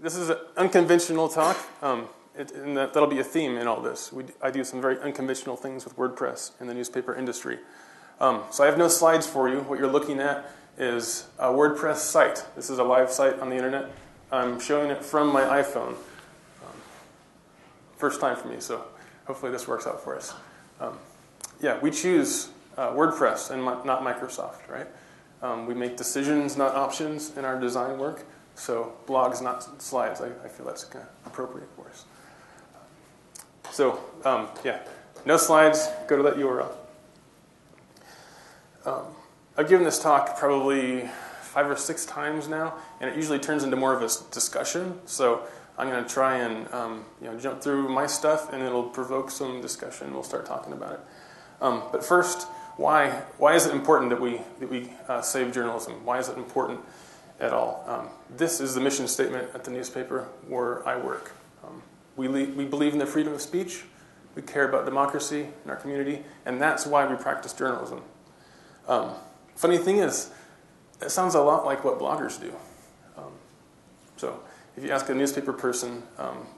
This is an unconventional talk, and that'll be a theme in all this. I do some very unconventional things with WordPress in the newspaper industry. So I have no slides for you. What you're looking at is a WordPress site. This is a live site on the internet. I'm showing it from my iPhone. First time for me, so hopefully this works out for us. Yeah, we choose WordPress and not Microsoft, right? We make decisions, not options, in our design work. So blogs, not slides. I feel that's kind of appropriate for us. So yeah, no slides. Go to that URL. I've given this talk probably 5 or 6 times now, and it usually turns into more of a discussion. So I'm going to try and jump through my stuff, and it'll provoke some discussion. We'll start talking about it. But first, why is it important that we save journalism? Why is it important at all? This is the mission statement at the newspaper where I work. We believe in the freedom of speech. We care about democracy in our community, and that's why we practice journalism. Funny thing is, it sounds a lot like what bloggers do. So if you ask a newspaper person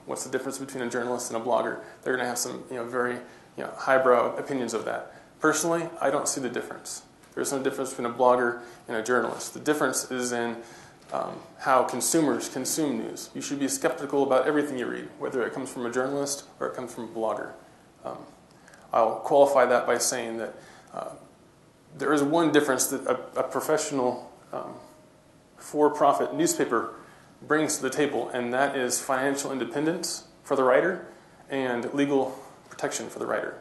what's the difference between a journalist and a blogger, they're going to have some very highbrow opinions of that. Personally, I don't see the difference. There's no difference between a blogger and a journalist. The difference is in how consumers consume news. You should be skeptical about everything you read, whether it comes from a journalist or it comes from a blogger. I'll qualify that by saying that there is one difference that a professional for-profit newspaper brings to the table, and that is financial independence for the writer and legal protection for the writer.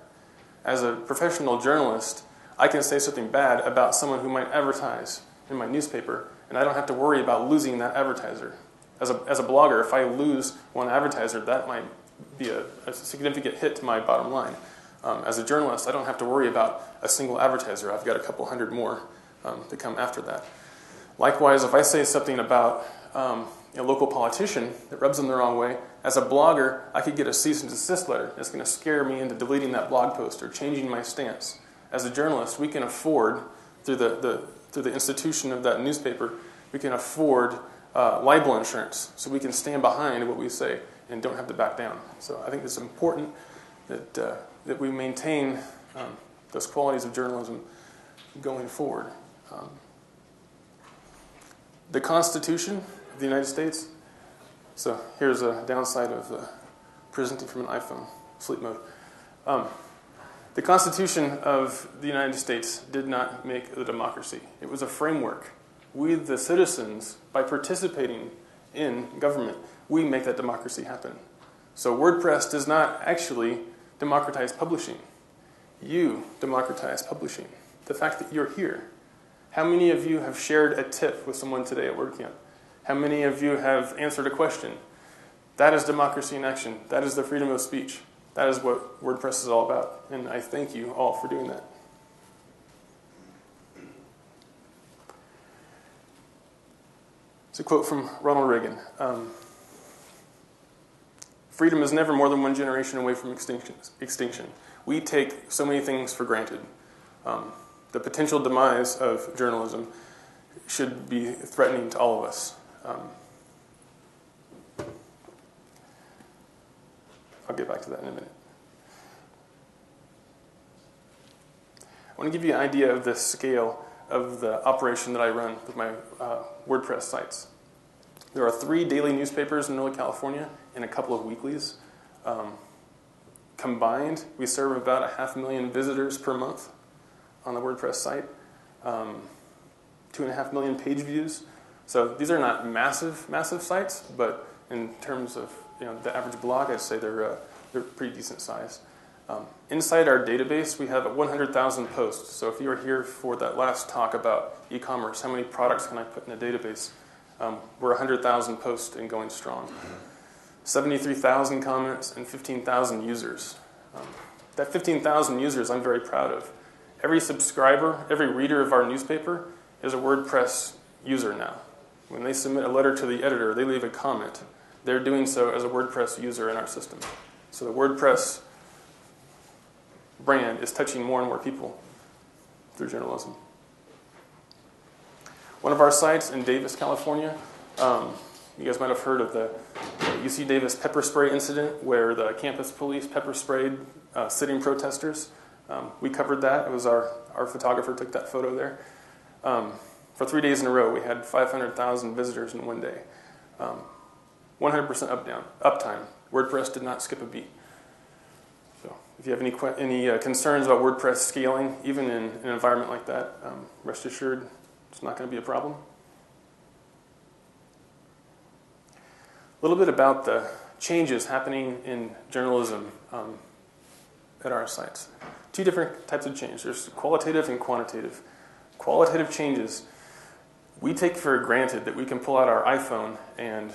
As a professional journalist, I can say something bad about someone who might advertise in my newspaper, and I don't have to worry about losing that advertiser. As a blogger, if I lose one advertiser, that might be a significant hit to my bottom line. As a journalist, I don't have to worry about a single advertiser. I've got a couple hundred more to come after that. Likewise, if I say something about a local politician that rubs them the wrong way, as a blogger, I could get a cease and desist letter. It's going to scare me into deleting that blog post or changing my stance. As a journalist, we can afford, through the institution of that newspaper, we can afford libel insurance, so we can stand behind what we say and don't have to back down. So I think it's important that we maintain those qualities of journalism going forward. The Constitution of the United States. So here's a downside of presenting from an iPhone, sleep mode. The Constitution of the United States did not make a democracy. It was a framework. We, the citizens, by participating in government, we make that democracy happen. So WordPress does not actually democratize publishing. You democratize publishing. The fact that you're here. How many of you have shared a tip with someone today at WordCamp? How many of you have answered a question? That is democracy in action. That is the freedom of speech. That is what WordPress is all about. And I thank you all for doing that. It's a quote from Ronald Reagan. Freedom is never more than one generation away from extinction. We take so many things for granted. The potential demise of journalism should be threatening to all of us. I'll get back to that in a minute. I want to give you an idea of the scale of the operation that I run with my WordPress sites. There are 3 daily newspapers in Northern California and a couple of weeklies. Combined, we serve about 500,000 visitors per month on the WordPress site. 2.5 million page views. So these are not massive sites, but in terms of the average blog, I'd say they're pretty decent size. Inside our database, we have 100,000 posts. So if you were here for that last talk about e-commerce, how many products can I put in a database? We're 100,000 posts and going strong. 73,000 comments and 15,000 users. That 15,000 users I'm very proud of. Every subscriber, every reader of our newspaper is a WordPress user now. When they submit a letter to the editor, they leave a comment. They're doing so as a WordPress user in our system. So the WordPress brand is touching more and more people through journalism. One of our sites in Davis, California, You guys might have heard of the UC Davis pepper spray incident where the campus police pepper sprayed sitting protesters. We covered that. It was our photographer took that photo there. For 3 days in a row, we had 500,000 visitors in one day. 100% uptime. WordPress did not skip a beat. So if you have any concerns about WordPress scaling, even in an environment like that, rest assured it's not going to be a problem. A little bit about the changes happening in journalism at our sites. Two different types of change. There's qualitative and quantitative. Qualitative changes, we take for granted that we can pull out our iPhone and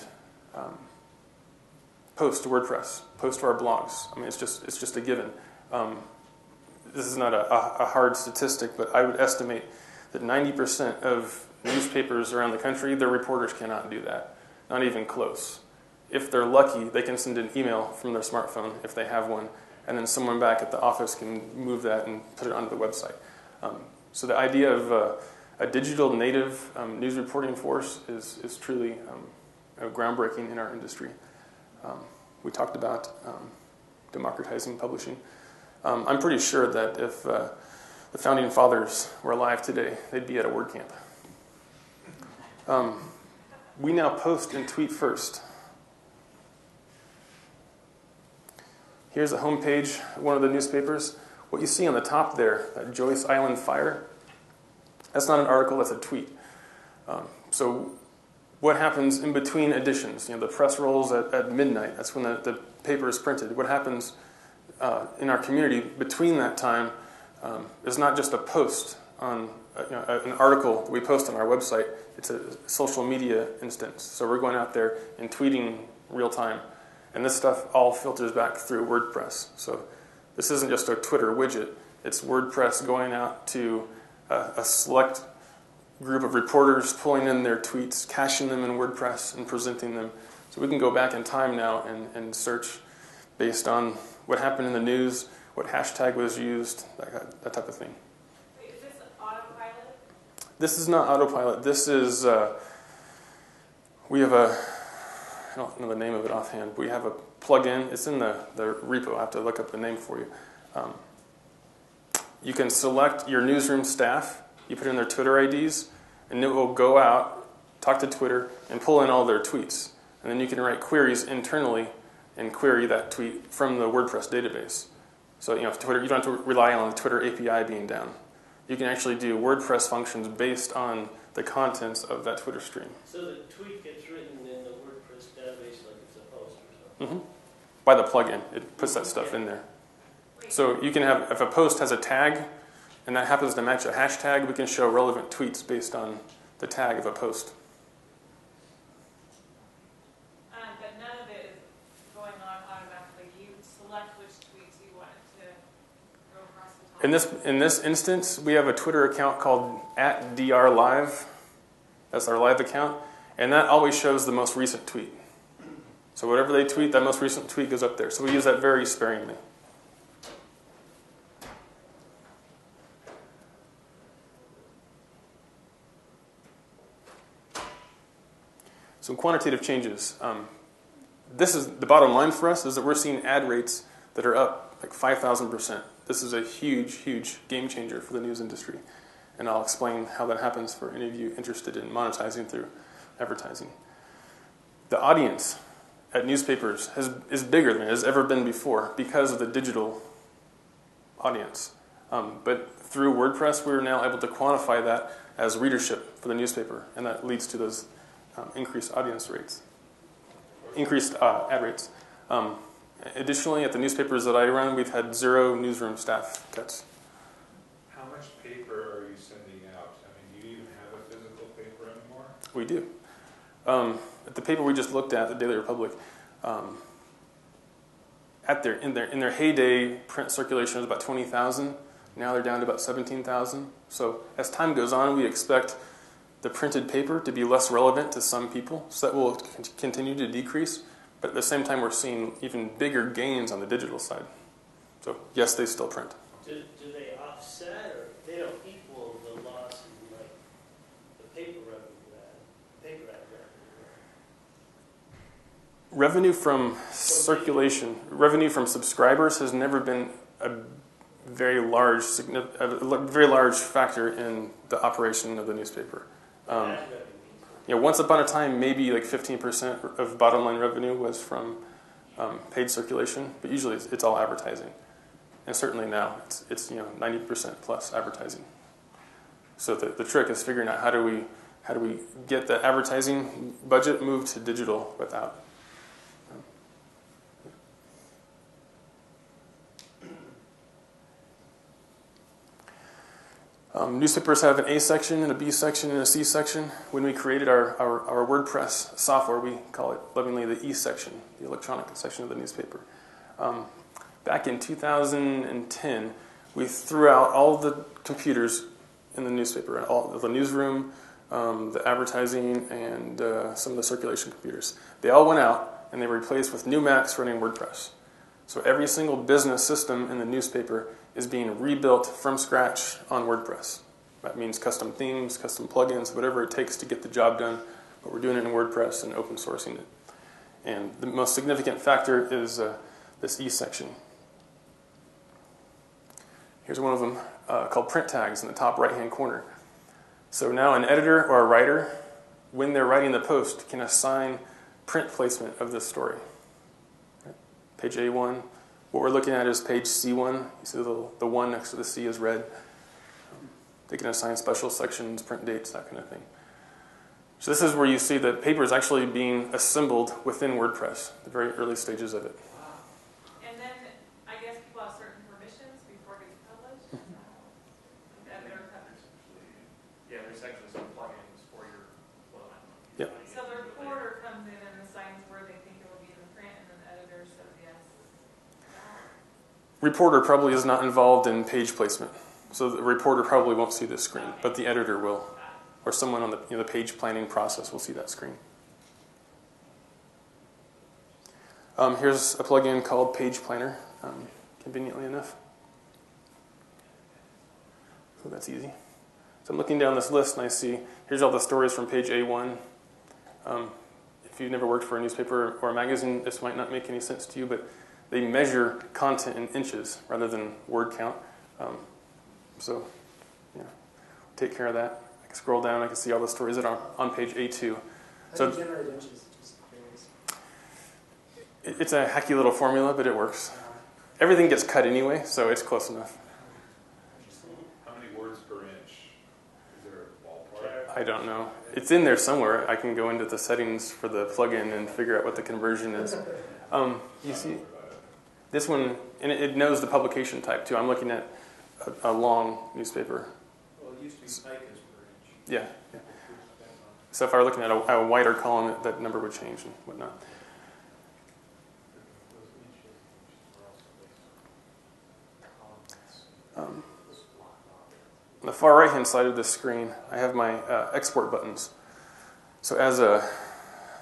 post to WordPress, post to our blogs. I mean, it's just a given. This is not a hard statistic, but I would estimate that 90% of newspapers around the country, their reporters cannot do that, not even close. If they're lucky, they can send an email from their smartphone if they have one, and then someone back at the office can move that and put it onto the website. So the idea of a digital native news reporting force is truly groundbreaking in our industry. We talked about democratizing publishing. I'm pretty sure that if the founding fathers were alive today, they'd be at a WordCamp. We now post and tweet first. Here's a homepage of one of the newspapers. What you see on the top there, that Joyce Island fire, that's not an article, that's a tweet. So what happens in between editions? The press rolls at midnight. That's when the paper is printed. What happens in our community between that time is not just a post on an article that we post on our website. It's a social media instance. So we're going out there and tweeting real time. And this stuff all filters back through WordPress. So this isn't just a Twitter widget. It's WordPress going out to a select group of reporters, pulling in their tweets, caching them in WordPress, and presenting them. So we can go back in time now and search based on what happened in the news, what hashtag was used, that type of thing. Wait, is this autopilot? This is not autopilot. This is, we have I don't know the name of it offhand, but we have a plugin. It's in the repo. I have to look up the name for you. You can select your newsroom staff. You put in their Twitter IDs, and it will go out, talk to Twitter, and pull in all their tweets. And then you can write queries internally and query that tweet from the WordPress database. So Twitter, you don't have to rely on the Twitter API being down. You can actually do WordPress functions based on the contents of that Twitter stream. So the tweet gets written in the WordPress database like it's a post or something? Mm-hmm. By the plugin, it puts that stuff in there. So you can have, if a post has a tag, and that happens to match a hashtag, we can show relevant tweets based on the tag of a post. But none of it is going on automatically. You select which tweets you want to go across the top. In this instance, we have a Twitter account called @drlive. That's our live account, and that always shows the most recent tweet. So whatever they tweet, that most recent tweet goes up there. So we use that very sparingly. Some quantitative changes. This is the bottom line for us, is that we're seeing ad rates that are up like 5,000%. This is a huge, huge game changer for the news industry. And I'll explain how that happens for any of you interested in monetizing through advertising. The audience at newspapers is bigger than it has ever been before because of the digital audience. But through WordPress, we're now able to quantify that as readership for the newspaper, and that leads to those increased audience rates, increased ad rates. Additionally, at the newspapers that I run, we've had 0 newsroom staff cuts. How much paper are you sending out? I mean, do you even have a physical paper anymore? We do. At the paper we just looked at, the Daily Republic, in their heyday, print circulation was about 20,000. Now they're down to about 17,000. So as time goes on, we expect the printed paper to be less relevant to some people, so that will continue to decrease. But at the same time, we're seeing even bigger gains on the digital side. So yes, they still print. Do they offset, or they don't equal the loss in like the paper revenue, paper ad revenue from circulation, revenue from subscribers has never been a very large factor in the operation of the newspaper. Once upon a time, maybe like 15% of bottom line revenue was from paid circulation, but usually it's all advertising. And certainly now, it's 90% plus advertising. So the trick is figuring out how do we get the advertising budget moved to digital without. Newspapers have an A section and a B section and a C section. When we created our WordPress software, we call it lovingly the E section, the electronic section of the newspaper. Back in 2010, we threw out all the computers in the newspaper, all the newsroom, the advertising, and some of the circulation computers. They all went out, and they were replaced with new Macs running WordPress. So every single business system in the newspaper is being rebuilt from scratch on WordPress. That means custom themes, custom plugins, whatever it takes to get the job done, but we're doing it in WordPress and open sourcing it. And the most significant factor is this E section. Here's one of them called print tags in the top right-hand corner. So now an editor or a writer, when they're writing the post, can assign print placement of this story. Right? Page A1. What we're looking at is page C1. You see the one next to the C is red. They can assign special sections, print dates, that kind of thing. So this is where you see that paper is actually being assembled within WordPress, the very early stages of it. And then I guess people have certain permissions before it gets published. Editor coverage. Yeah, there's actually some plugins for your flow. Yep. So the reporter comes in and assigns where they think it will be in the print, and then the editor says yes. Reporter probably is not involved in page placement, so the reporter probably won't see this screen, but the editor will, or someone on the page planning process will see that screen. Here's a plugin called Page Planner, conveniently enough. So that's easy. So I'm looking down this list and I see here's all the stories from page A1. If you've never worked for a newspaper or a magazine, this might not make any sense to you, but they measure content in inches rather than word count. So, take care of that. I can scroll down. I can see all the stories that are on page A2. How do you generate inches? Just curious. It's a hacky little formula, but it works. Everything gets cut anyway, so it's close enough. How many words per inch? Is there a ballpark? I don't know. It's in there somewhere. I can go into the settings for the plugin and figure out what the conversion is. You see, this one, and it knows the publication type too. I'm looking at a long newspaper. Well, it used to be cycles per inch. Yeah. So if I were looking at a wider column, that number would change and whatnot. On the far right-hand side of this screen, I have my export buttons. So as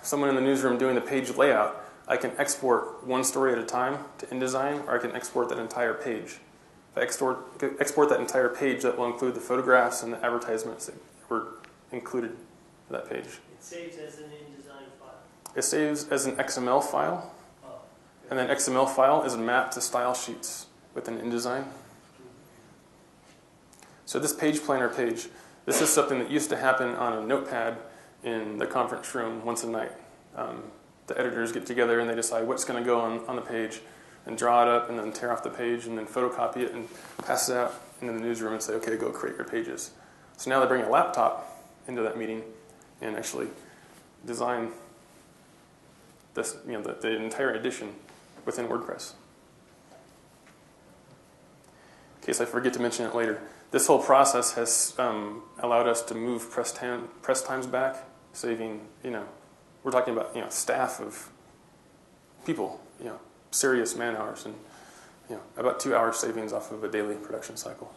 someone in the newsroom doing the page layout, I can export one story at a time to InDesign, or I can export that entire page. If I export that entire page, that will include the photographs and the advertisements that were included for that page. It saves as an InDesign file. It saves as an XML file, and that XML file is mapped to style sheets within InDesign. So this page planner page, this is something that used to happen on a notepad in the conference room once a night. The editors get together and they decide what's going to go on the page and draw it up and then tear off the page and then photocopy it and pass it out into the newsroom and say, okay, go create your pages. So now they bring a laptop into that meeting and actually design this, the entire edition within WordPress. In case I forget to mention it later, this whole process has allowed us to move press times back, saving, we're talking about, staff of people, serious man hours, and, about 2 hours savings off of a daily production cycle.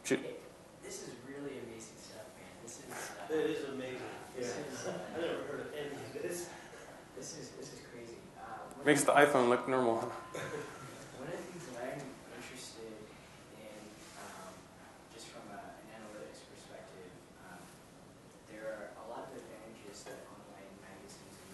Shoot. This is really amazing stuff, man. This is. It is amazing. This Yeah. is. I never heard of any of this. This is crazy. Makes the iPhone look normal. One of the things that I'm interested in, just from an analytics perspective, there are a lot of advantages that online magazines and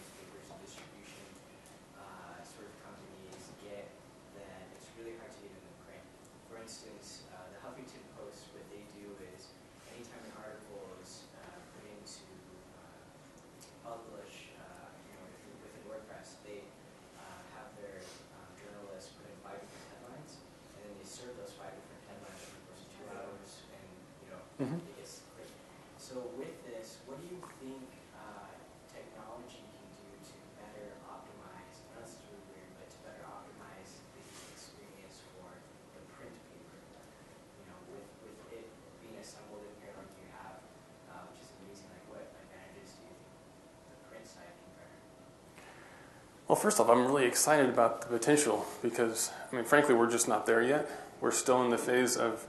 Well, first off, I'm really excited about the potential because, I mean, frankly, we're just not there yet. We're still in the phase of,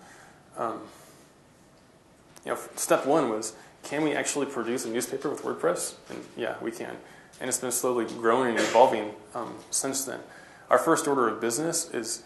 step one was, can we actually produce a newspaper with WordPress? And yeah, we can. And it's been slowly growing and evolving since then. Our first order of business is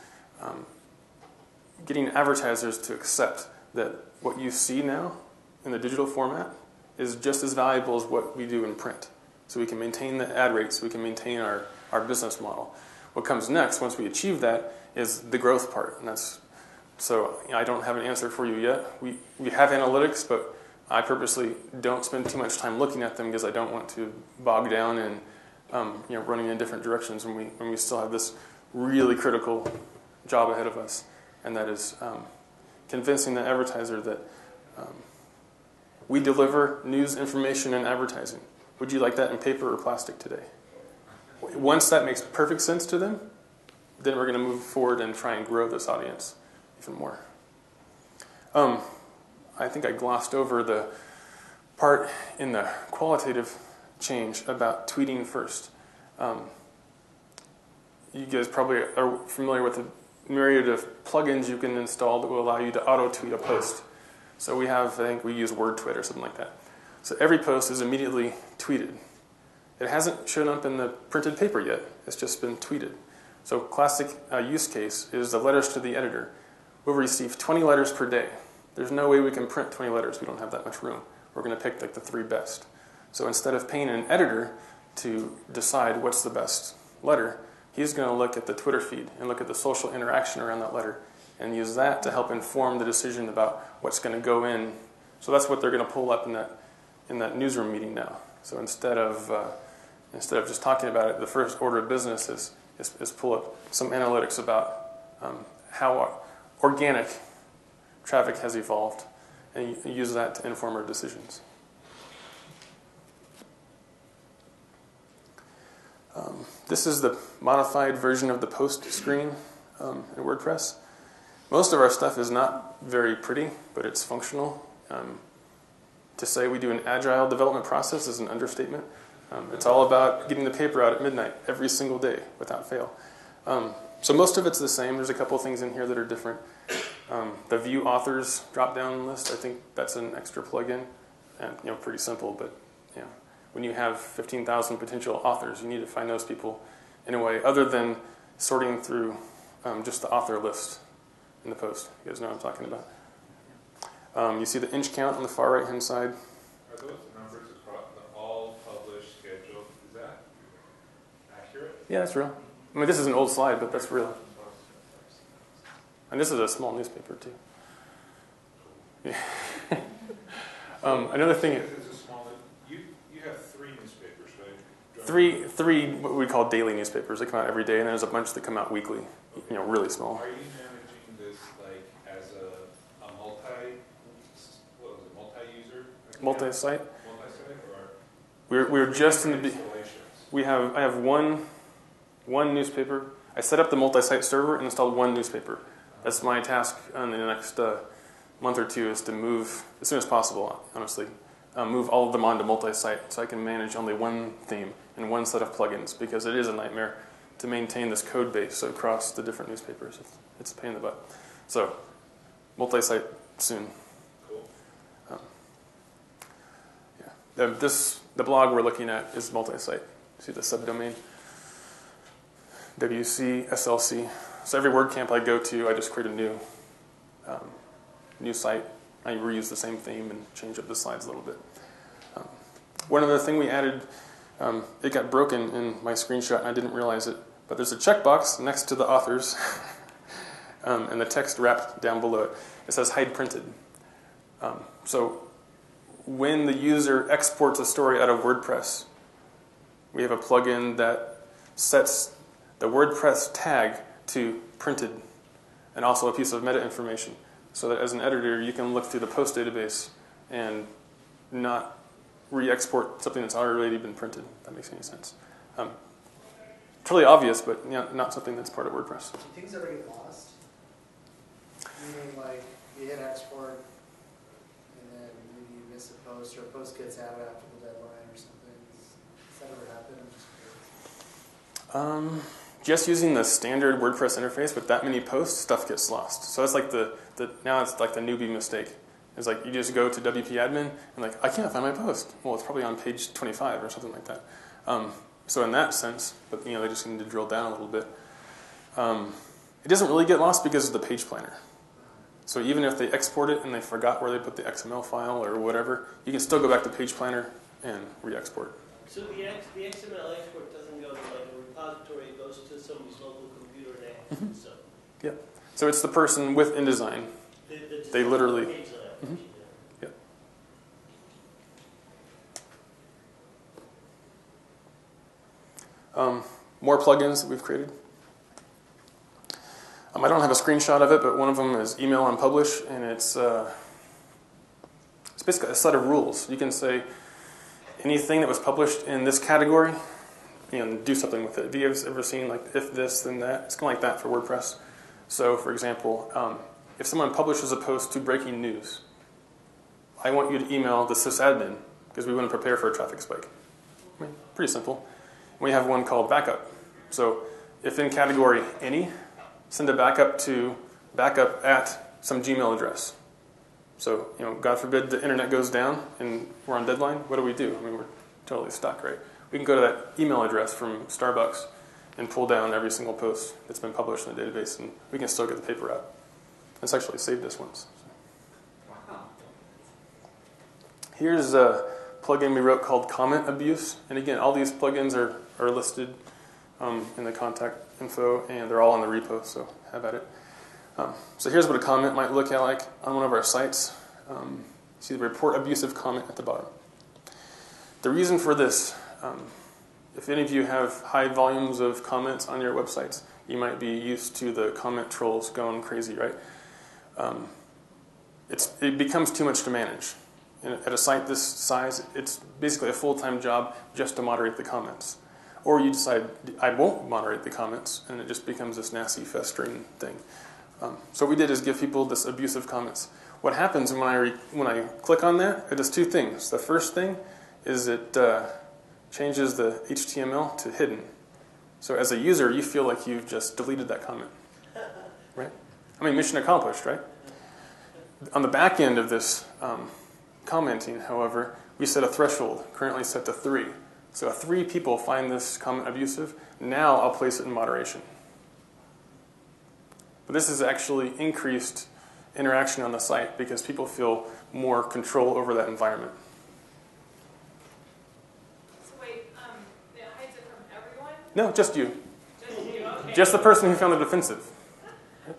getting advertisers to accept that what you see now in the digital format is just as valuable as what we do in print. So we can maintain the ad rates, we can maintain our business model. What comes next, once we achieve that, is the growth part. And I don't have an answer for you yet. We have analytics, but I purposely don't spend too much time looking at them because I don't want to bog down and running in different directions when we still have this really critical job ahead of us, and that is convincing the advertiser that we deliver news, information, and advertising. Would you like that in paper or plastic today? Once that makes perfect sense to them, then we're going to move forward and try and grow this audience even more. I think I glossed over the part in the qualitative change about tweeting first. You guys probably are familiar with the myriad of plugins you can install that will allow you to auto-tweet a post. So we use WordTweet or something like that. So every post is immediately tweeted. It hasn't shown up in the printed paper yet. It's just been tweeted. So classic use case is the letters to the editor. We'll receive 20 letters per day. There's no way we can print 20 letters. We don't have that much room. We're going to pick like the 3 best. So instead of paying an editor to decide what's the best letter, he's going to look at the Twitter feed and look at the social interaction around that letter and use that to help inform the decision about what's going to go in. So that's what they're going to pull up in that newsroom meeting now. So instead of just talking about it, the first order of business is pull up some analytics about how organic traffic has evolved and use that to inform our decisions. This is the modified version of the post screen in WordPress. Most of our stuff is not very pretty, but it's functional. To say we do an agile development process is an understatement. It's all about getting the paper out at midnight every single day without fail. So most of it's the same. There's a couple of things in here that are different. The view authors drop-down list, I think that's an extra plugin, and pretty simple. But when you have 15,000 potential authors, you need to find those people in a way other than sorting through just the author list in the post. You guys know what I'm talking about. You see the inch count on the far right-hand side. Are those numbers across the all published schedule? Is that accurate? Yeah, that's real. I mean, this is an old slide, but that's real. And this is a small newspaper, too. Yeah. Another thing... You have 3 newspapers, right? Three what we call daily newspapers. They come out every day, and there's a bunch that come out weekly, really small. Are you managing this as a multi-user? Multi-site? Or We're just in the... installations? I have one newspaper. I set up the multi-site server and installed one newspaper. That's my task in the next month or two, is to move, as soon as possible, honestly, move all of them onto multi-site so I can manage only one theme and one set of plugins, because it is a nightmare to maintain this code base across the different newspapers. It's a pain in the butt. So, multi-site soon. Cool. The blog we're looking at is multi-site. See the subdomain? WC, SLC. So every WordCamp I go to, I just create a new site. I reuse the same theme and change up the slides a little bit. One other thing we added, it got broken in my screenshot and I didn't realize it, but there's a checkbox next to the authors and the text wrapped down below it. It says hide printed. So when the user exports a story out of WordPress, we have a plugin that sets the WordPress tag to printed and also a piece of meta information, so that as an editor you can look through the post database and not re-export something that's already been printed, if that makes any sense. It's really obvious, but not something that's part of WordPress. Do things ever get lost? Meaning, like, you hit export, and then maybe you miss a post, or a post gets added after the deadline or something. Does that ever happen? I'm just Just using the standard WordPress interface with that many posts, stuff gets lost. So it's like now it's like the newbie mistake. It's like you just go to WP admin and like, I can't find my post. Well, it's probably on page 25 or something like that. So in that sense, but they just need to drill down a little bit. It doesn't really get lost because of the page planner. So even if they export it and they forgot where they put the XML file or whatever, you can still go back to page planner and re-export. So the XML export doesn't go to like a repository, it goes to somebody's local computer and so. Yeah. So it's the person with InDesign. They literally. Page layout, Mhm. yeah. More plugins that we've created. I don't have a screenshot of it, but one of them is email on publish, and it's basically a set of rules. You can say anything that was published in this category, do something with it. Have you ever seen like if this, then that? It's kind of like that for WordPress. So, for example, if someone publishes a post to breaking news, I want you to email the sysadmin because we want to prepare for a traffic spike. I mean, pretty simple. We have one called backup. So, if in category any, send a backup to backup at some Gmail address. So, God forbid the internet goes down and we're on deadline. What do? I mean, we're totally stuck, right? We can go to that email address from Starbucks and pull down every single post that's been published in the database, and we can still get the paper out. It's actually saved us once. Wow. Here's a plugin we wrote called Comment Abuse. And again, all these plugins are listed in the contact info, and they're all on the repo, so have at it. So here's what a comment might look like on one of our sites. See the report abusive comment at the bottom. The reason for this, if any of you have high volumes of comments on your websites, you might be used to the comment trolls going crazy, right? It becomes too much to manage. And at a site this size, it's basically a full-time job just to moderate the comments. Or you decide, I won't moderate the comments, and it just becomes this nasty, festering thing. So what we did is give people this abusive comments. What happens when I click on that, it does two things. The first thing is it changes the HTML to hidden. So as a user, you feel like you've just deleted that comment. Right? I mean, mission accomplished, right? On the back end of this commenting, however, we set a threshold, currently set to 3. So if 3 people find this comment abusive, now I'll place it in moderation. But this has actually increased interaction on the site because people feel more control over that environment. So wait, it hides it from everyone? No, just you. Just you, okay. Just the person who found it offensive.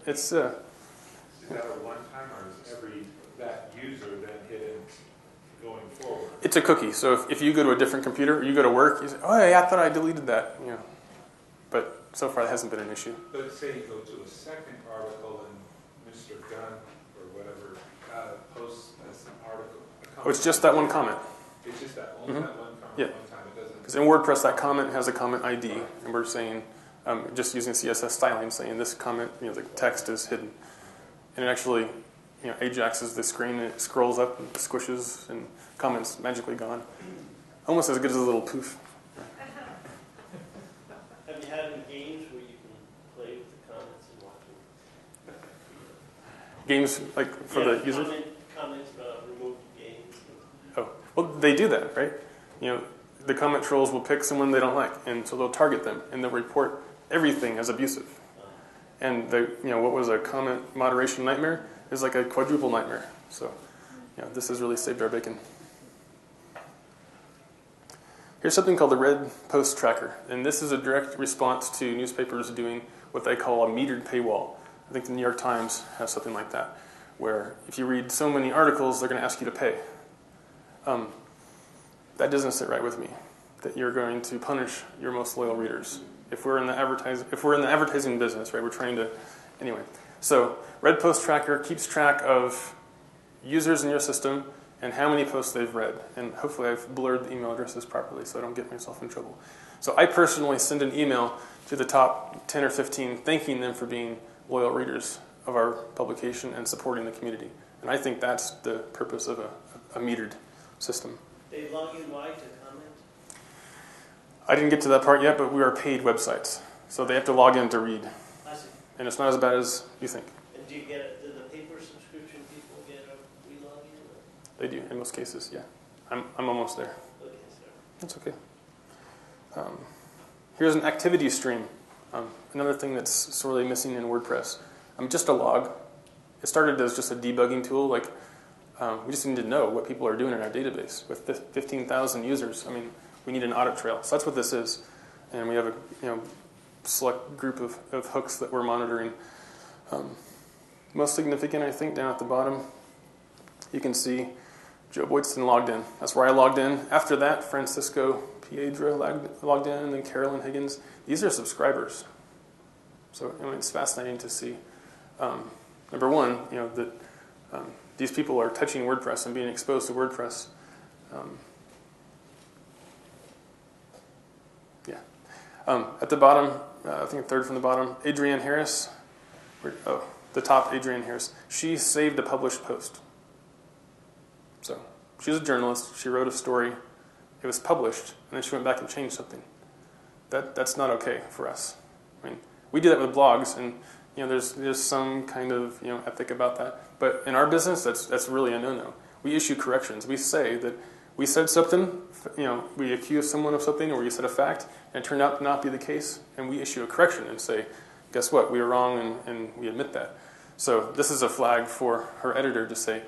It's Is that a one-time, or is that user then hidden going forward? It's a cookie. So if you go to a different computer, or you go to work, you say, oh, hey, I thought I deleted that. But so far, that hasn't been an issue. But say you go to a second article and Mr. Gunn or whatever posts as an article. Oh, it's just that one comment. It's just that only that one comment, Yeah. one time. It doesn't. Because in WordPress, that comment has a comment ID, and we're saying, just using CSS styling, saying this comment, the text is hidden. And it actually, Ajaxes the screen, and it scrolls up and squishes, and comments magically gone. Almost as good as a little poof. Have you had any games where you can play with the comments and watch them? Games, like, for the user? Comments about removed games. Oh, well, they do that, right? The comment trolls will pick someone they don't like, and so they'll target them, and they'll report everything as abusive. And what was a comment moderation nightmare is like a quadruple nightmare. So, this has really saved our bacon. Here's something called the Red Post Tracker, and this is a direct response to newspapers doing what they call a metered paywall. I think the New York Times has something like that, where if you read so many articles, they're going to ask you to pay. That doesn't sit right with me, that you're going to punish your most loyal readers. If we're in the advertising business, right, we're trying to, anyway. So Red Post Tracker keeps track of users in your system and how many posts they've read. And hopefully I've blurred the email addresses properly so I don't get myself in trouble. So I personally send an email to the top 10 or 15 thanking them for being loyal readers of our publication and supporting the community. And I think that's the purpose of a metered system. They log in why to I didn't get to that part yet, but we are paid websites. So they have to log in to read. I see. And it's not as bad as you think. And do the paper subscription people get a re-login? They do, in most cases, yeah. I'm almost there. Okay, sir. That's okay. Here's an activity stream. Another thing that's sorely missing in WordPress. Just a log. It started as just a debugging tool. Like we just need to know what people are doing in our database. With 15,000 users, we need an audit trail. So that's what this is. And we have a select group of hooks that we're monitoring. Most significant, I think, down at the bottom, you can see Joe Boyston logged in. That's where I logged in. After that, Francisco Piedra logged in, and then Carolyn Higgins. These are subscribers. So it's fascinating to see. Number one, that these people are touching WordPress and being exposed to WordPress. At the bottom, I think third from the bottom, Adrienne Harris. The top, Adrienne Harris. She saved a published post. So she's a journalist. She wrote a story. It was published, and then she went back and changed something. That's not okay for us. We do that with blogs, and there's some kind of ethic about that. But in our business, that's really a no-no. We issue corrections. We say that we said something, we accuse someone of something, or we said a fact, and it turned out to not be the case, and we issue a correction and say, guess what, we were wrong, and we admit that. So this is a flag for her editor to say,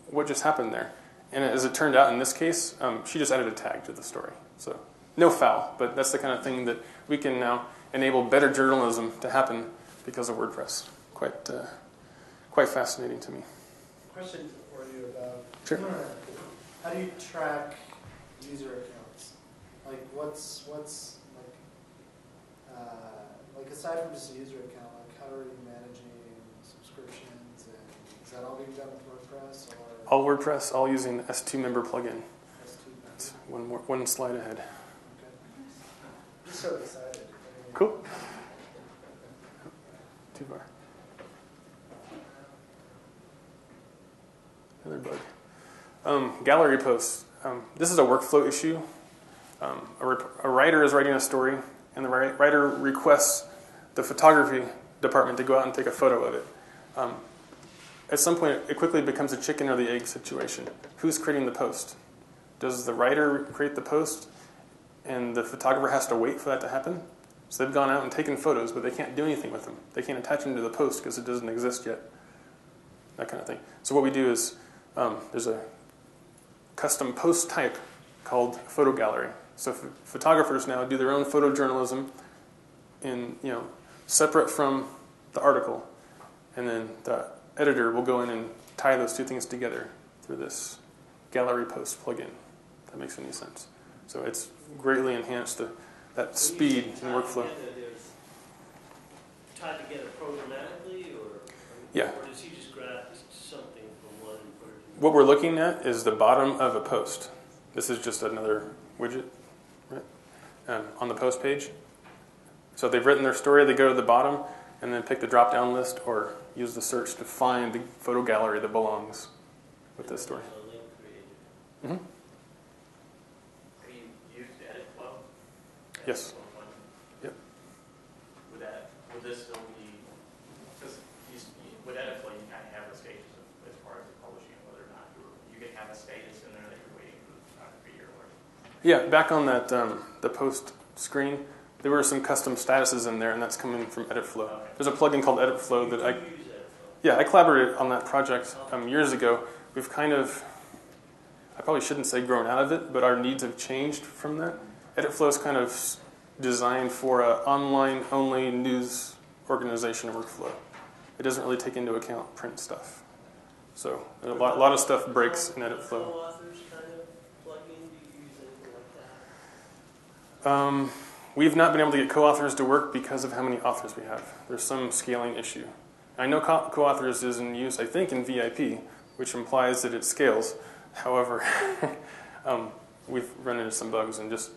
what just happened there? And as it turned out in this case, she just added a tag to the story. So no foul, but that's the kind of thing that we can now enable better journalism to happen because of WordPress. Quite fascinating to me. Question for you about Sure. how do you track user accounts? Like what's like aside from just a user account, like how are you managing subscriptions, and is that all being done with WordPress or All WordPress, all using the S2 member plugin. S2? It's one slide ahead. Okay. Just so excited. Cool. Too far. Another bug. Gallery posts. This is a workflow issue. A writer is writing a story, and the writer requests the photography department to go out and take a photo of it. At some point, it quickly becomes a chicken or the egg situation. Who's creating the post? Does the writer create the post, and the photographer has to wait for that to happen? So they've gone out and taken photos, but they can't do anything with them. They can't attach them to the post because it doesn't exist yet. That kind of thing. So what we do is there's a custom post type called photo gallery. So photographers now do their own photojournalism separate from the article, and then the editor will go in and tie those two things together through this gallery post plugin. If that makes any sense. So it's greatly enhanced that speed and workflow. Tied together programmatically, or Yeah. or does he just grab something from one and put it in? What we're looking at is the bottom of a post. This is just another widget, right? On the post page. So they've written their story, they go to the bottom, and then pick the drop-down list or use the search to find the photo gallery that belongs with this story. A link created. Mm-hmm. Have you used EditFlow? Yes. Yep. Would this still be, because with EditFlow, you kind of have the stages as far as the publishing, whether or not you can have a status in there that you're waiting for the photography or whatever. Yeah, back on that the post screen, there were some custom statuses in there, and that's coming from EditFlow. Okay. There's a plugin called EditFlow that You use that. I collaborated on that project years ago. We've kind of, I probably shouldn't say grown out of it, but our needs have changed from that. EditFlow is kind of designed for an online-only news organization workflow. It doesn't really take into account print stuff. So a lot of stuff breaks in EditFlow. Co-authors kind of plugin, do you use anything like that? We've not been able to get co-authors to work because of how many authors we have. There's some scaling issue. I know co-authors is in use, I think, in VIP, which implies that it scales. However, we've run into some bugs, and it's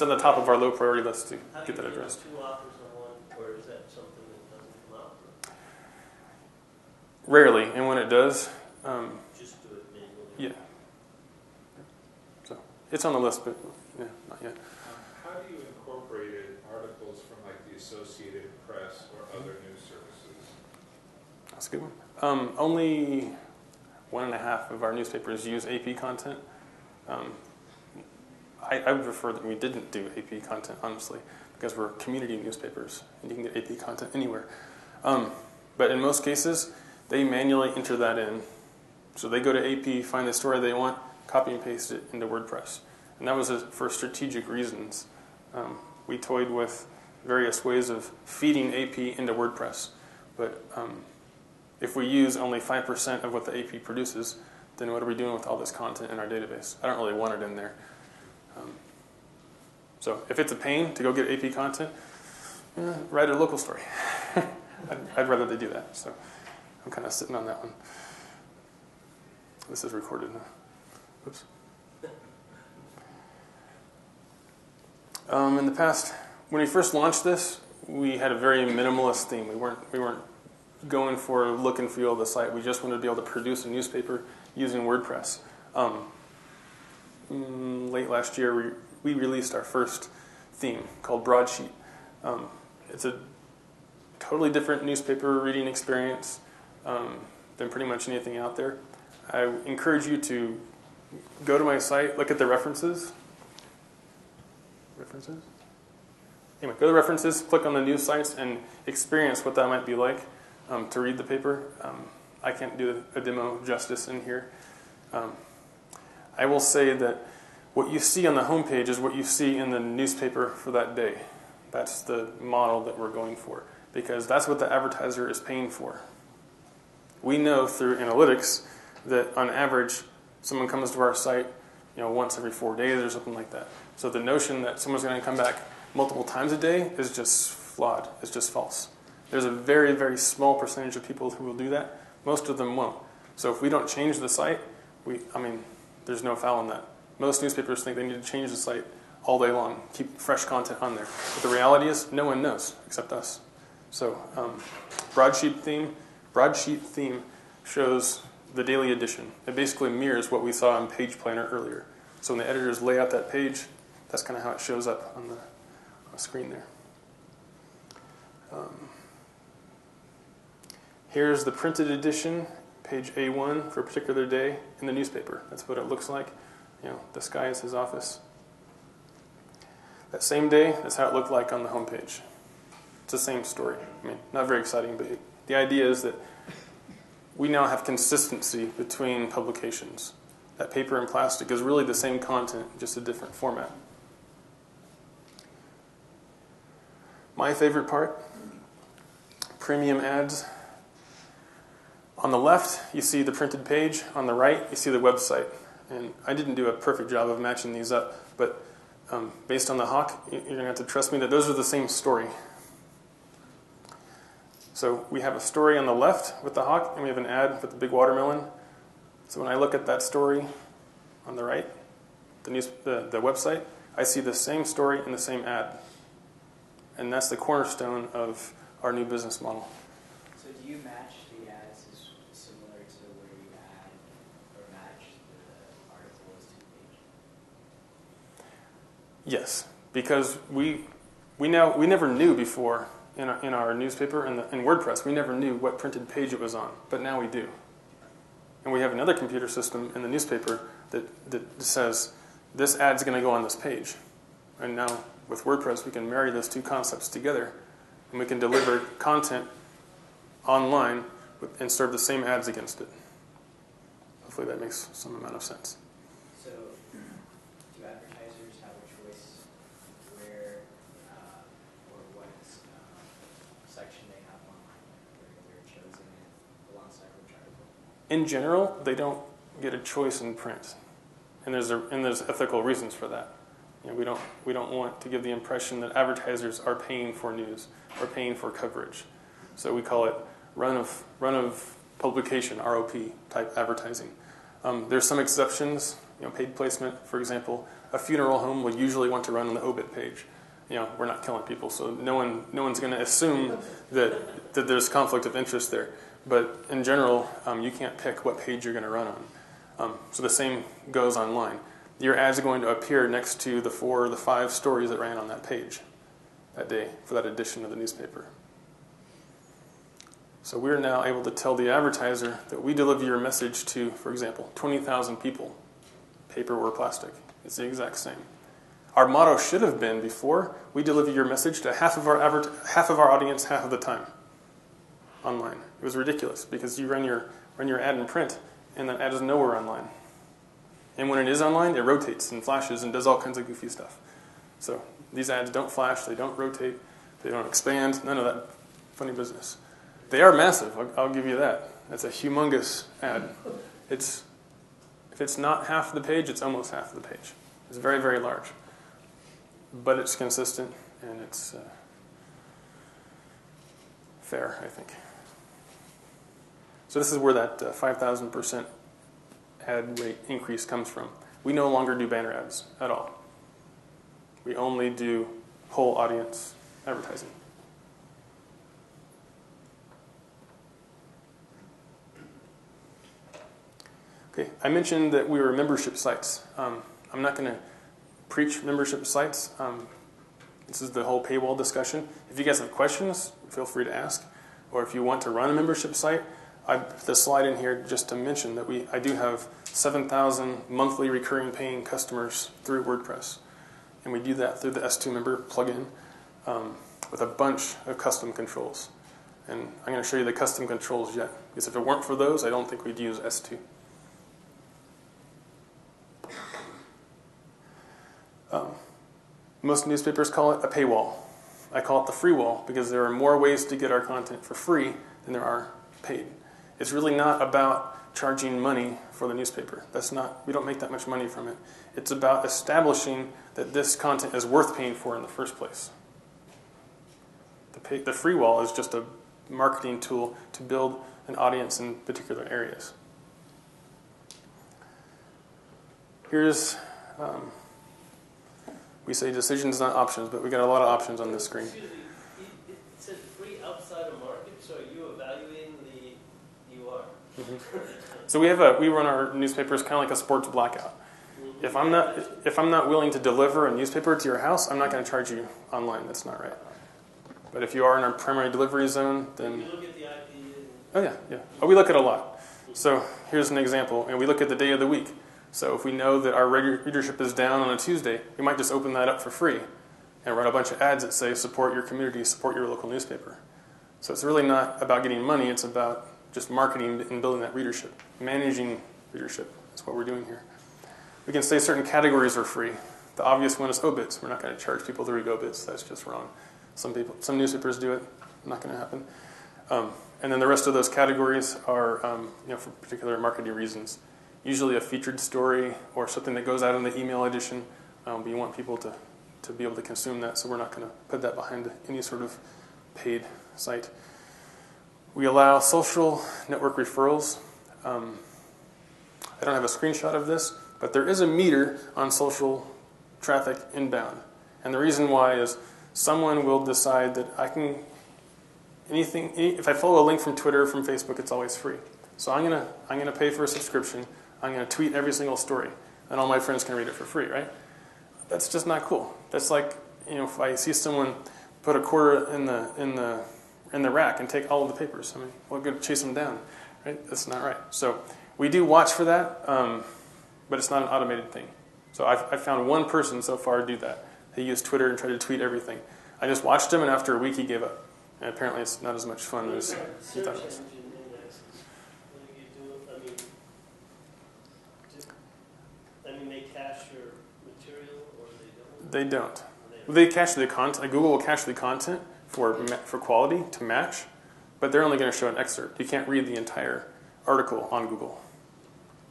on the top of our low priority list to How do get you that get addressed. two authors on one, or is that something that doesn't come out? Rarely, and when it does, Just do it manually? yeah. So it's on the list, but yeah, not yet. the Associated Press or other news services? That's a good one. Only 1.5 of our newspapers use AP content. I would prefer that we didn't do AP content, honestly, because we're community newspapers, and you can get AP content anywhere. But in most cases, they manually enter that in. So they go to AP, find the story they want, copy and paste it into WordPress. And that was for strategic reasons. We toyed with various ways of feeding AP into WordPress. But if we use only 5% of what the AP produces, then what are we doing with all this content in our database? I don't really want it in there. So if it's a pain to go get AP content, write a local story. I'd rather they do that. So I'm kind of sitting on that one. This is recorded now. Oops. In the past, when we first launched this, we had a very minimalist theme. We weren't going for look and feel of the site. We just wanted to be able to produce a newspaper using WordPress. Late last year, we released our first theme called Broadsheet. It's a totally different newspaper reading experience than pretty much anything out there. I encourage you to go to my site, look at the references. Anyway, go to the references, click on the news sites, and experience what that might be like to read the paper. I can't do a demo justice in here. I will say that what you see on the homepage is what you see in the newspaper for that day. That's the model that we're going for, because that's what the advertiser is paying for. We know through analytics that on average, someone comes to our site, once every 4 days or something like that. So the notion that someone's going to come back multiple times a day is just flawed. It's just false. There's a very, very small percentage of people who will do that. Most of them won't. So if we don't change the site, there's no foul in that. Most newspapers think they need to change the site all day long, keep fresh content on there. But the reality is, no one knows except us. So Broadsheet theme shows the daily edition. It basically mirrors what we saw on Page Planner earlier. So when the editors lay out that page, that's kind of how it shows up on the screen there. Here's the printed edition, page A1 for a particular day in the newspaper. That's what it looks like. The sky is his office. That same day, that's how it looked like on the homepage. It's the same story. Not very exciting, but the idea is that we now have consistency between publications. That paper and plastic is really the same content, just a different format. My favorite part, premium ads. On the left, you see the printed page. On the right, you see the website. And I didn't do a perfect job of matching these up, but based on the hawk, you're going to have to trust me that those are the same story. So we have a story on the left with the hawk, and we have an ad with the big watermelon. So when I look at that story on the right, the website, I see the same story and the same ad. And that's the cornerstone of our new business model. So do you match the ads as similar to where you add or match the articles to the page? Yes, because we never knew before in our newspaper and in WordPress, we never knew what printed page it was on, but now we do. And we have another computer system in the newspaper that says, this ad's going to go on this page. And now with WordPress, we can marry those two concepts together, and we can deliver content online and serve the same ads against it. Hopefully that makes some amount of sense. So do advertisers have a choice where or what section they have online, where they're chosen alongside which article? In general, they don't get a choice in print, and there's ethical reasons for that. We don't want to give the impression that advertisers are paying for news or paying for coverage. So we call it run of publication, ROP type advertising. There's some exceptions. Paid placement, for example, a funeral home will usually want to run on the obit page. We're not killing people, so no one's going to assume that there's conflict of interest there. But in general, you can't pick what page you're going to run on. So the same goes online. Your ads are going to appear next to the 4 or the 5 stories that ran on that page. that day for that edition of the newspaper. So we're now able to tell the advertiser that we deliver your message to, for example, 20,000 people, paper or plastic. It's the exact same. Our motto should have been before, we deliver your message to half of our audience half of the time online. It was ridiculous because you run your ad in print and that ad is nowhere online. And when it is online, it rotates and flashes and does all kinds of goofy stuff. So these ads don't flash, they don't rotate, they don't expand, none of that funny business. They are massive, I'll give you that. That's a humongous ad. If it's not half the page, it's almost half the page. It's very, very large. But it's consistent and it's fair, I think. So this is where that 5,000% ad rate increase comes from. We no longer do banner ads at all. We only do whole audience advertising. Okay, I mentioned that we were membership sites. I'm not going to preach membership sites. This is the whole paywall discussion. If you guys have questions, feel free to ask. Or if you want to run a membership site, I put this slide in here just to mention that I do have 7,000 monthly recurring paying customers through WordPress. And we do that through the S2 member plugin with a bunch of custom controls. And I'm going to show you the custom controls yet. Because if it weren't for those, I don't think we'd use S2. Most newspapers call it a paywall. I call it the free wall because there are more ways to get our content for free than there are paid. It's really not about charging money for the newspaper. We don't make that much money from it. It's about establishing that this content is worth paying for in the first place. The free wall is just a marketing tool to build an audience in particular areas. Here's, we say decisions, not options, but we got a lot of options on this screen. Excuse me, it said free outside of market, so are you evaluating you are? Mm-hmm. So we run our newspapers kind of like a sports blackout. Mm-hmm. If I'm not willing to deliver a newspaper to your house, I'm not going to charge you online. That's not right. But if you are in our primary delivery zone, then You look at the IP and... oh yeah. Oh, we look at a lot. So here's an example, and we look at the day of the week. So if we know that our readership is down on a Tuesday, we might just open that up for free and run a bunch of ads that say support your community, support your local newspaper. So it's really not about getting money, it's about just marketing and building that readership. Managing readership is what we're doing here. We can say certain categories are free. The obvious one is obits. We're not going to charge people to read obits. That's just wrong. Some newspapers do it. Not going to happen. And then the rest of those categories are for particular marketing reasons. Usually a featured story or something that goes out in the email edition. But you want people to be able to consume that, so we're not going to put that behind any sort of paid site. We allow social network referrals. I don't have a screenshot of this, but there is a meter on social traffic inbound. And the reason why is someone will decide that if I follow a link from Twitter, from Facebook, it's always free. So I'm gonna pay for a subscription. I'm gonna tweet every single story, and all my friends can read it for free, right? That's just not cool. That's like, if I see someone put a quarter in the rack and take all of the papers, we're gonna chase them down, right? That's not right. So we do watch for that, but it's not an automated thing. So I've found one person so far do that. He used Twitter and tried to tweet everything. I just watched him, and after a week he gave up. And apparently it's not as much fun as he thought it was. Search engine indexes, what do you do? They cache your material, or they don't? They don't. They cache the content. Google will cache the content for quality to match, but they're only going to show an excerpt. You can't read the entire article on Google.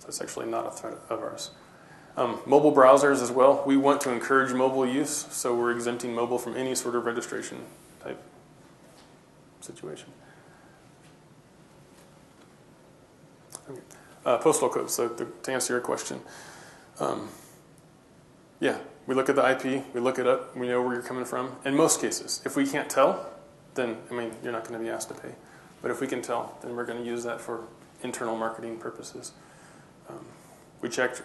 So it's actually not a threat of ours. Mobile browsers as well. We want to encourage mobile use, so we're exempting mobile from any sort of registration type situation. Okay. Postal codes. So to answer your question, we look at the IP, we look it up, we know where you're coming from. In most cases, if we can't tell, then you're not going to be asked to pay. But if we can tell, then we're going to use that for internal marketing purposes. We check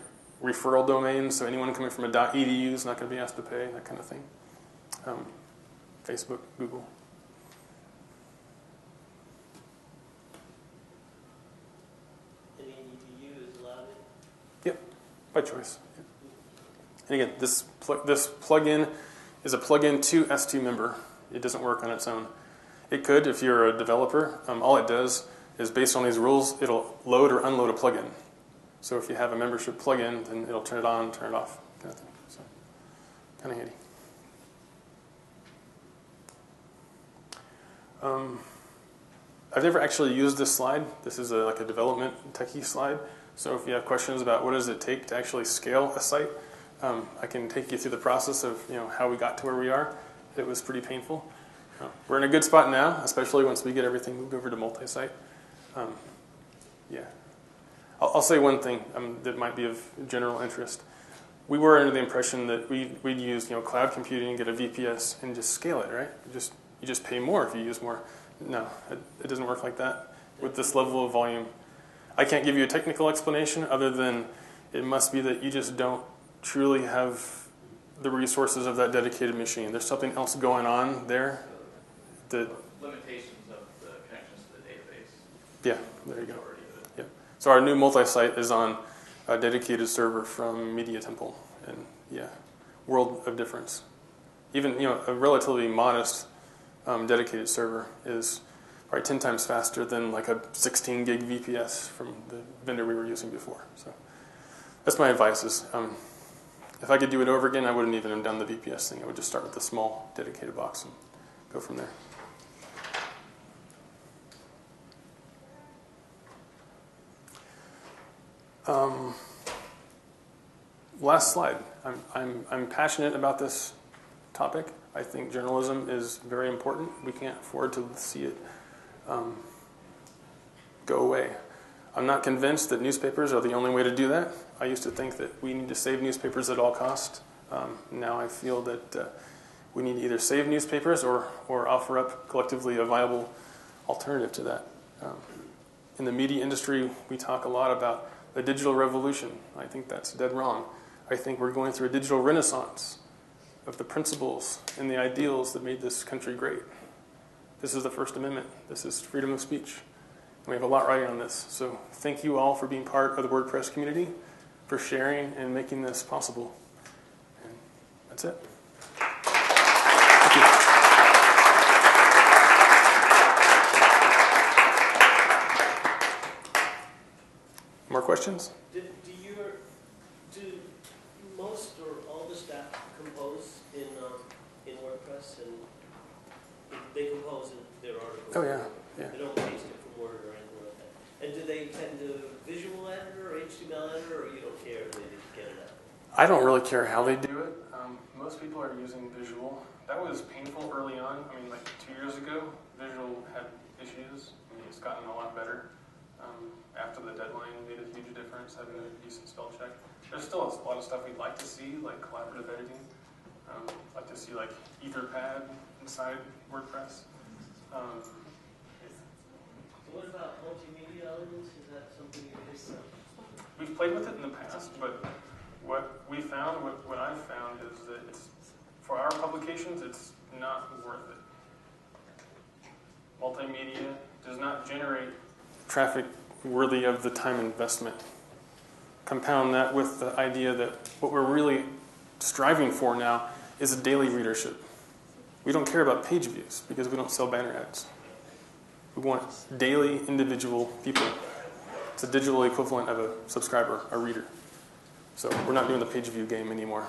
referral domains, so anyone coming from a .edu is not going to be asked to pay, that kind of thing. Facebook, Google. Any EDU is allowed in? By choice. And again, this plugin is a plugin to S2 member. It doesn't work on its own. It could if you're a developer. All it does is based on these rules, it'll load or unload a plugin. So if you have a membership plugin, then it'll turn it on, turn it off, kind of thing. So kind of handy. I've never actually used this slide. This is like a development techie slide. So if you have questions about what does it take to actually scale a site, I can take you through the process of how we got to where we are. It was pretty painful. We're in a good spot now, especially once we get everything moved over to multi-site. Yeah. I'll say one thing that might be of general interest. We were under the impression that we'd use cloud computing, get a VPS, and just scale it, right? You just pay more if you use more. No, it doesn't work like that with this level of volume. I can't give you a technical explanation other than it must be that you just don't truly have the resources of that dedicated machine. There's something else going on there. The limitations of the connections to the database. Yeah, there you go. Yeah. So our new multi-site is on a dedicated server from Media Temple, and yeah, world of difference. Even a relatively modest dedicated server is probably 10 times faster than like a 16 gig VPS from the vendor we were using before. So that's my advice is if I could do it over again, I wouldn't even have done the VPS thing. I would just start with the small dedicated box and go from there. Last slide. I'm passionate about this topic. I think journalism is very important. We can't afford to see it go away. I'm not convinced that newspapers are the only way to do that. I used to think that we need to save newspapers at all costs. Now I feel that we need to either save newspapers or offer up collectively a viable alternative to that. In the media industry, we talk a lot about the digital revolution. I think that's dead wrong. I think we're going through a digital renaissance of the principles and the ideals that made this country great. This is the First Amendment. This is freedom of speech. And we have a lot riding on this. So thank you all for being part of the WordPress community, for sharing and making this possible. And that's it. Thank you. More questions? Do most or all the staff compose in WordPress, and they compose in their articles? Oh, yeah. They don't paste it from Word or anything like that. And do they tend to visual editor or HTML editor, or you don't care if they get it out? I don't really care how they do it. Most people are using visual. That was painful early on. I mean, like 2 years ago, visual had issues. I mean, it's gotten a lot better. After the deadline made a huge difference, having a decent spell check. There's still a lot of stuff we'd like to see, like collaborative editing. Like to see like Etherpad inside WordPress. So what about multimedia elements? Is that something you guys We've played with it in the past, but what I found is that for our publications, it's not worth it. Multimedia does not generate traffic worthy of the time investment. Compound that with the idea that what we're really striving for now is a daily readership. We don't care about page views because we don't sell banner ads. We want daily individual people. It's a digital equivalent of a subscriber, a reader. So we're not doing the page view game anymore.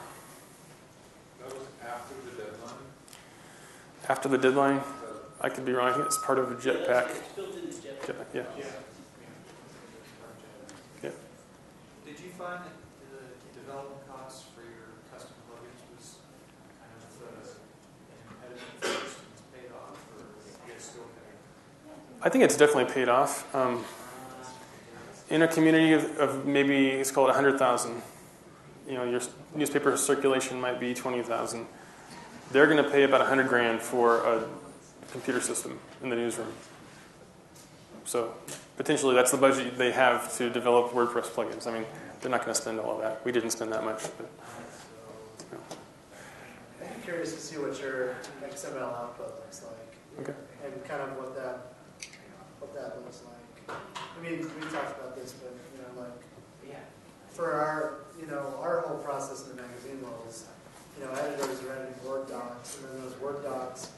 That was after the deadline? After the deadline, I could be wrong. I think it's part of a Jetpack. It's built into Jetpack. Yeah. Did you find that the development costs for your custom plugins was kind of an impediment first and it's paid off, or is it still paying? I think it's definitely paid off. In a community of maybe, it's called 100,000, your newspaper circulation might be 20,000. They're going to pay about $100,000 for a computer system in the newsroom. So potentially that's the budget they have to develop WordPress plugins. I mean, they're not going to spend all of that. We didn't spend that much. But, curious to see what your XML output looks like. Okay. And kind of what that looks like. I mean, we talked about this, but like for our whole process in the magazine was, editors are editing Word docs, and then those Word docs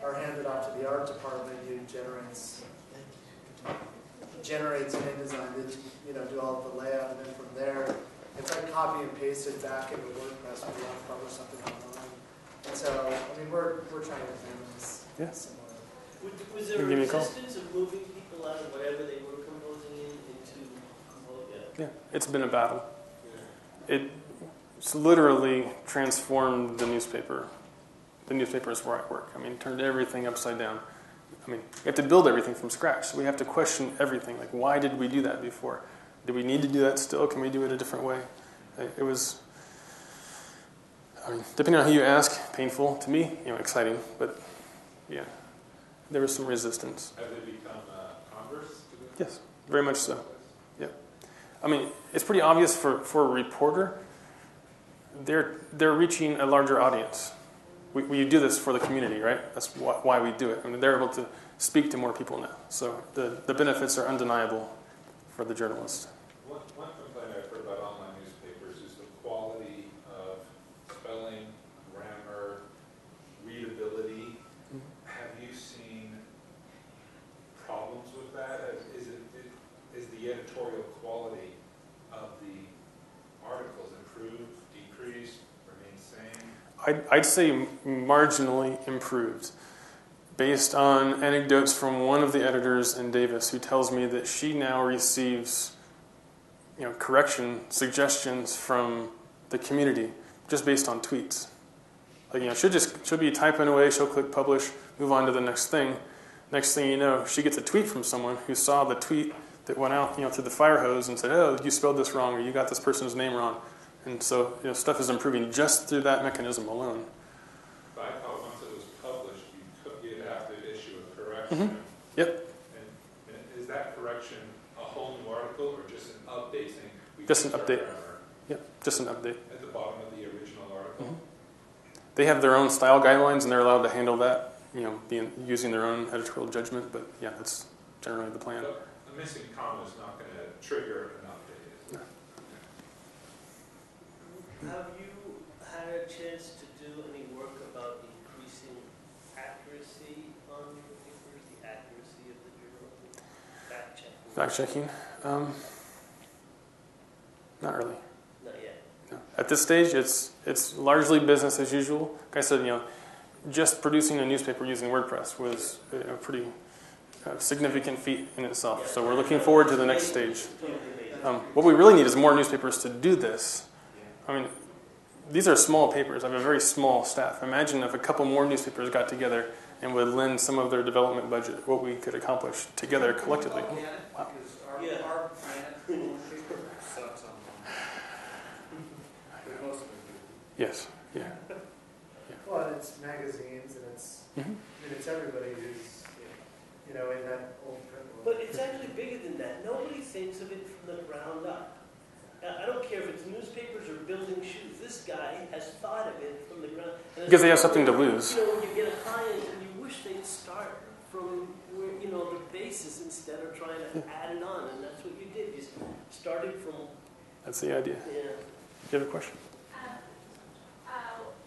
are handed off to the art department who generates an InDesign that do all of the layout, and then from there it's like copy and pasted back into WordPress when you want to publish something online. And so, I mean, we're trying to do this similar. Was there a resistance of moving people out of whatever they were composing into Compose? Yeah, it's been a battle. It's literally transformed the newspaper. The newspaper is where I work. I mean, turned everything upside down. I mean, we have to build everything from scratch. So we have to question everything. Like, why did we do that before? Do we need to do that still? Can we do it a different way? It was, depending on who you ask, painful to me, exciting. But yeah, there was some resistance. Have they become converse? Yes, very much so. Yeah, I mean, it's pretty obvious for a reporter. They're reaching a larger audience. We do this for the community, right? That's why we do it. I mean, they're able to speak to more people now. So the benefits are undeniable for the journalist. One complaint I've heard about online newspapers is the quality of spelling, grammar, readability. Have you seen problems with that? Is the editorial quality of the articles improved, decreased, remained same? I'd say marginally improved, based on anecdotes from one of the editors in Davis who tells me that she now receives, correction suggestions from the community just based on tweets. Like, she'll be typing away, she'll click publish, move on to the next thing. Next thing you know, she gets a tweet from someone who saw the tweet that went out, through the fire hose and said, "Oh, you spelled this wrong," or "You got this person's name wrong." And so, stuff is improving just through that mechanism alone. But I thought once it was published, you'd have to issue a correction. Mm-hmm. Yep. And is that correction a whole new article or just an update saying? Just an update. Yep, just an update. At the bottom of the original article? Mm-hmm. They have their own style guidelines, and they're allowed to handle that, using their own editorial judgment. But yeah, that's generally the plan. So a missing comma is not going to trigger an update, is it? Have you had a chance to do any work about increasing accuracy on your papers, the accuracy of the journal? Fact-checking? Not really. Not yet. No. At this stage, it's largely business as usual. Like I said, just producing a newspaper using WordPress was a pretty significant feat in itself. So we're looking forward to the next stage. What we really need is more newspapers to do this. I mean, these are small papers. I have a very small staff. Imagine if a couple more newspapers got together and would lend some of their development budget, what we could accomplish together collectively. Wow. Our sucks on most of it. Yes. Yeah. Well, and it's magazines, and it's it's everybody who's in that old print world. But it's actually bigger than that. Nobody thinks of it from the ground up. I don't care if it's newspapers or building shoes. This guy has thought of it from the ground. Because they have something to lose. When you get a client and you wish they'd start from where, the basis instead of trying to add it on, and that's what you did. You started from. That's the idea. Yeah. Do you have a question?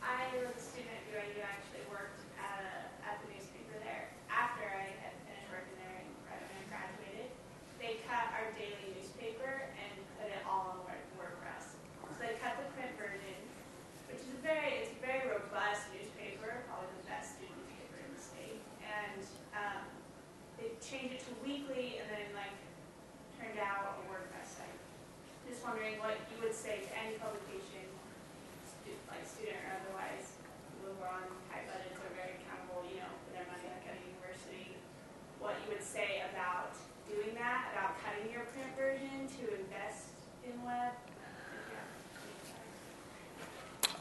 I was a student at BYU. I actually worked at the newspaper there. After I had finished working there and graduated, they cut our daily newspaper and put it all on WordPress. So they cut the print version, which is it's a very robust newspaper, probably the best student newspaper in the state. And they changed it to weekly, and then turned out a WordPress site. Just wondering what you would say to any publication, student or otherwise, who are on tight budgets are very accountable, for their money, like at a university, what you would say about doing that, about cutting your print version to invest in web?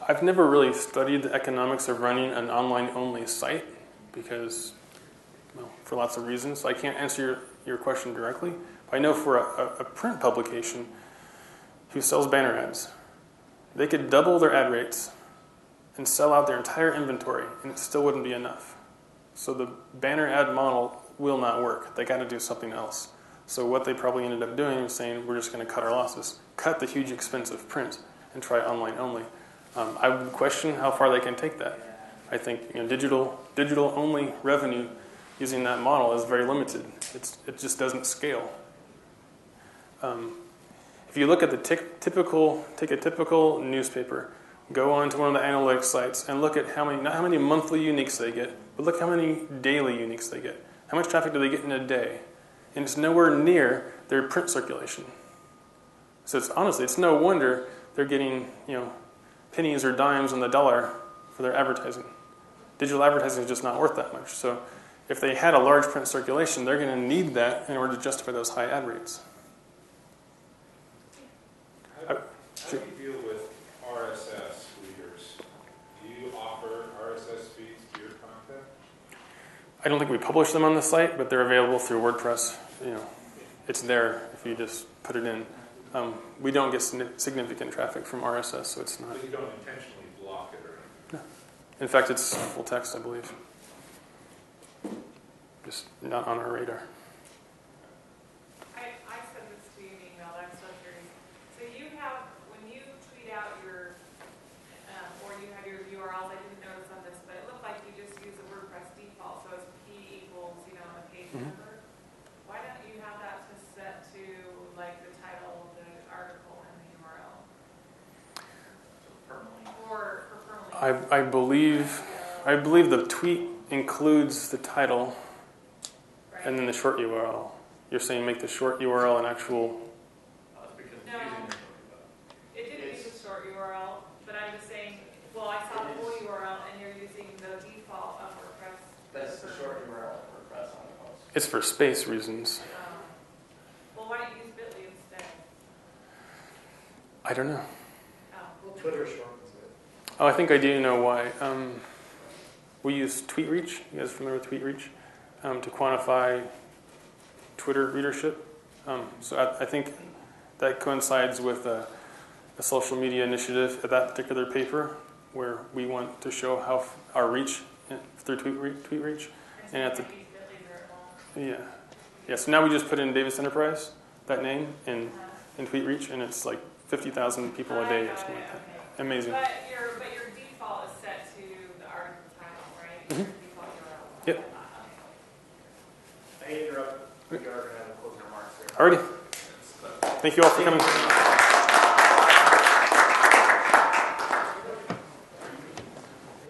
I've never really studied the economics of running an online-only site because, for lots of reasons. I can't answer your question directly. But I know for a print publication who sells banner ads, they could double their ad rates and sell out their entire inventory, and it still wouldn't be enough. So the banner ad model will not work. They got to do something else. So what they probably ended up doing was saying, we're just going to cut our losses, cut the huge expensive print, and try online only. I would question how far they can take that. I think digital only revenue using that model is very limited. It just doesn't scale. If you look at take a typical newspaper, go on to one of the analytics sites and look at not how many monthly uniques they get, but look how many daily uniques they get. How much traffic do they get in a day? And it's nowhere near their print circulation. So it's no wonder they're getting pennies or dimes on the dollar for their advertising. Digital advertising is just not worth that much. So if they had a large print circulation, they're going to need that in order to justify those high ad rates. How do you deal with RSS readers? Do you offer RSS feeds to your content? I don't think we publish them on the site, but they're available through WordPress. It's there if you just put it in. We don't get significant traffic from RSS, so it's not. But you don't intentionally block it or anything? No. In fact, it's full text, I believe. Just not on our radar. I sent this to you in email. I'm so curious. So you have, when you tweet out your, or you have your URLs, I didn't notice on this, but it looked like you just use a WordPress default, so it's P equals, a page number. Why don't you have that to set to like the title, the article, and the URL? Or for permanently? I believe the tweet includes the title and then the short URL. You're saying make the short URL an actual. No, it didn't use the short URL, but I'm just saying. Well, I saw the full URL, and you're using the default of WordPress. That's the short URL for WordPress on the post. It's for space reasons. Well, why don't you use Bitly instead? I don't know. Oh. Twitter shortens it. Oh, I think I do know why. We use TweetReach. You guys familiar with TweetReach? To quantify Twitter readership. So I think that coincides with a social media initiative at that particular paper where we want to show how our reach through TweetReach. And at the so now we just put in Davis Enterprise, that name, in TweetReach, and it's like 50,000 people a day or something like that. Amazing. But your default is set to the article title, right? Mm-hmm. Your default URL. Yep. I interrupt. We are going to have a closing remarks here. Alrighty. Thank you all for coming.